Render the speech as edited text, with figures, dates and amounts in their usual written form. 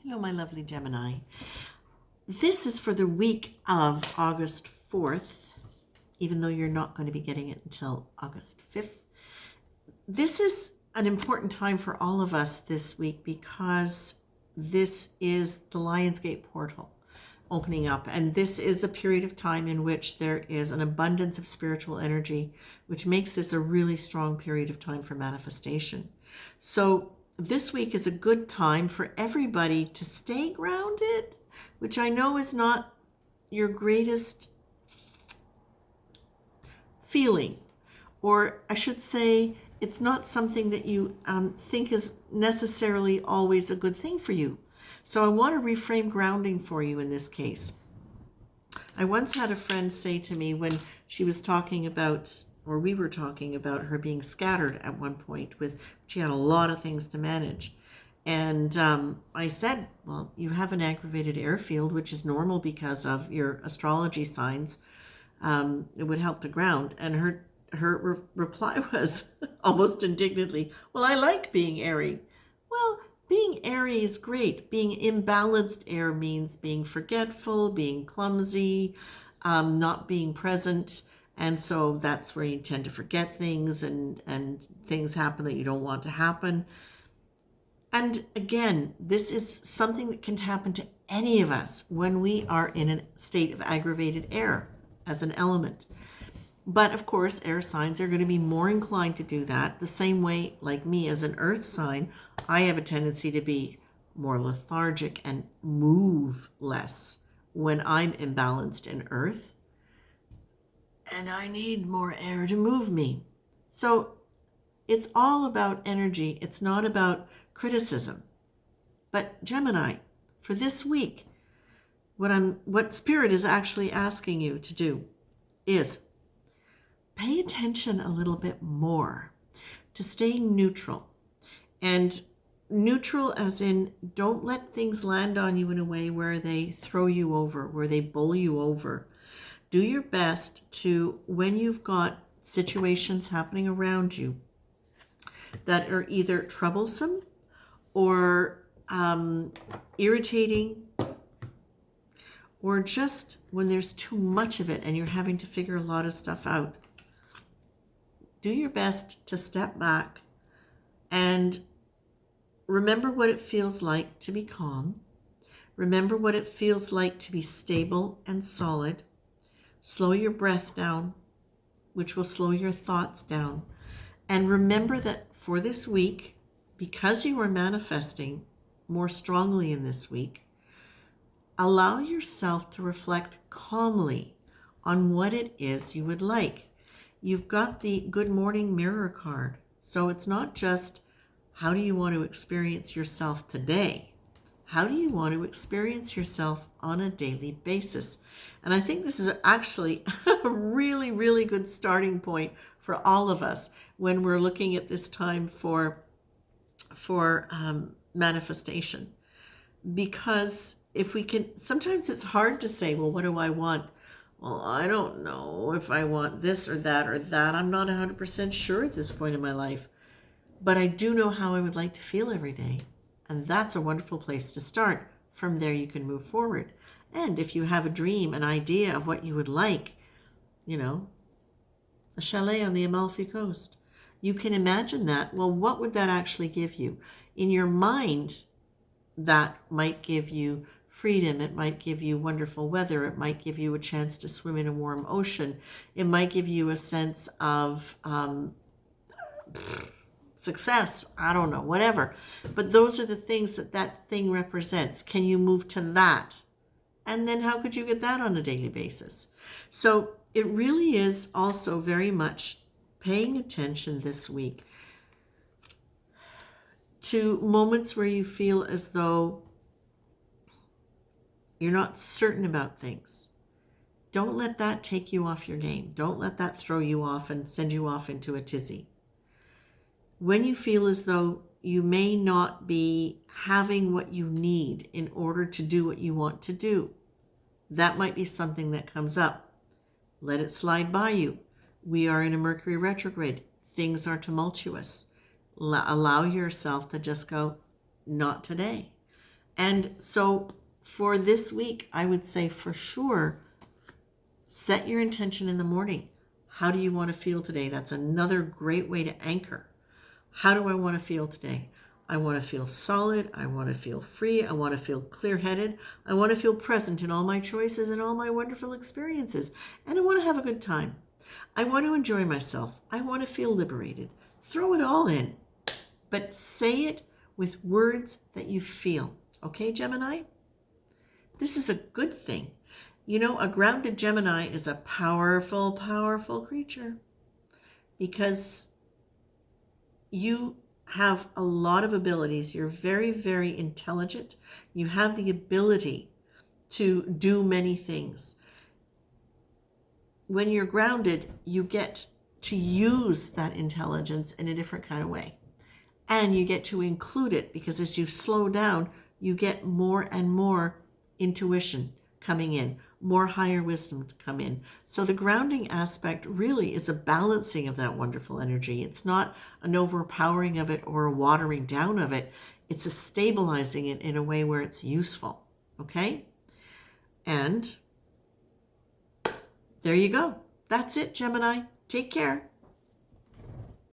Hello, my lovely Gemini. This is for the week of August 4th, even though you're not going to be getting it until August 5th. This is an important time for all of us this week because this is the Lionsgate portal opening up. And this is a period of time in which there is an abundance of spiritual energy, which makes this a really strong period of time for manifestation. So this week is a good time for everybody to stay grounded, which I know is not your greatest feeling, or I should say, it's not something that you think is necessarily always a good thing for you. So I want to reframe grounding for you in this case. I once had a friend say to me when she was talking about, or we were talking about her being scattered at one point she had a lot of things to manage. And I said, well, you have an aggravated airfield, which is normal because of your astrology signs. It would help to ground. And her reply was almost indignantly, well, I like being airy. Well, being airy is great. Being imbalanced air means being forgetful, being clumsy, not being present. And so that's where you tend to forget things and things happen that you don't want to happen. And again, this is something that can happen to any of us when we are in a state of aggravated air as an element. But of course, air signs are going to be more inclined to do that. The same way, like me as an earth sign, I have a tendency to be more lethargic and move less when I'm imbalanced in earth. And I need more air to move me. So it's all about energy. It's not about criticism. But Gemini, for this week, what Spirit is actually asking you to do is pay attention a little bit more to staying neutral. And neutral as in don't let things land on you in a way where they throw you over, where they bowl you over. Do your best to, when you've got situations happening around you that are either troublesome or irritating, or just when there's too much of it and you're having to figure a lot of stuff out, do your best to step back and remember what it feels like to be calm. Remember what it feels like to be stable and solid. Slow your breath down, which will slow your thoughts down. And remember that for this week, because you are manifesting more strongly in this week, allow yourself to reflect calmly on what it is you would like. You've got the Good Morning Mirror card. So it's not just how do you want to experience yourself today? How do you want to experience yourself on a daily basis? And I think this is actually a really, really good starting point for all of us when we're looking at this time for manifestation. Because if we can, sometimes it's hard to say, well, what do I want? Well, I don't know if I want this or that or that. I'm not 100% sure at this point in my life. But I do know how I would like to feel every day. And that's a wonderful place to start. From there, you can move forward. And if you have a dream, an idea of what you would like, a chalet on the Amalfi Coast, you can imagine that. Well, what would that actually give you? In your mind, that might give you freedom. It might give you wonderful weather. It might give you a chance to swim in a warm ocean. It might give you a sense of success. I don't know, whatever. But those are the things that thing represents. Can you move to that? And then how could you get that on a daily basis? So it really is also very much paying attention this week to moments where you feel as though you're not certain about things. Don't let that take you off your game. Don't let that throw you off and send you off into a tizzy. When you feel as though you may not be having what you need in order to do what you want to do, that might be something that comes up. Let it slide by you. We are in a Mercury retrograde. Things are tumultuous. Allow yourself to just go, not today. And so for this week, I would say for sure, set your intention in the morning. How do you want to feel today? That's another great way to anchor. How do I want to feel today? I want to feel solid. I want to feel free. I want to feel clear-headed. I want to feel present in all my choices and all my wonderful experiences. And I want to have a good time. I want to enjoy myself. I want to feel liberated. Throw it all in, but say it with words that you feel. Okay, Gemini? This is a good thing. You know, a grounded Gemini is a powerful, powerful creature because you have a lot of abilities. You're very, very intelligent. You have the ability to do many things. When you're grounded, you get to use that intelligence in a different kind of way. And you get to include it because as you slow down, you get more and more intuition coming in, more higher wisdom to come in. So the grounding aspect really is a balancing of that wonderful energy. It's not an overpowering of it or a watering down of it. It's a stabilizing it in a way where it's useful. Okay? And there you go. That's it, Gemini. Take care.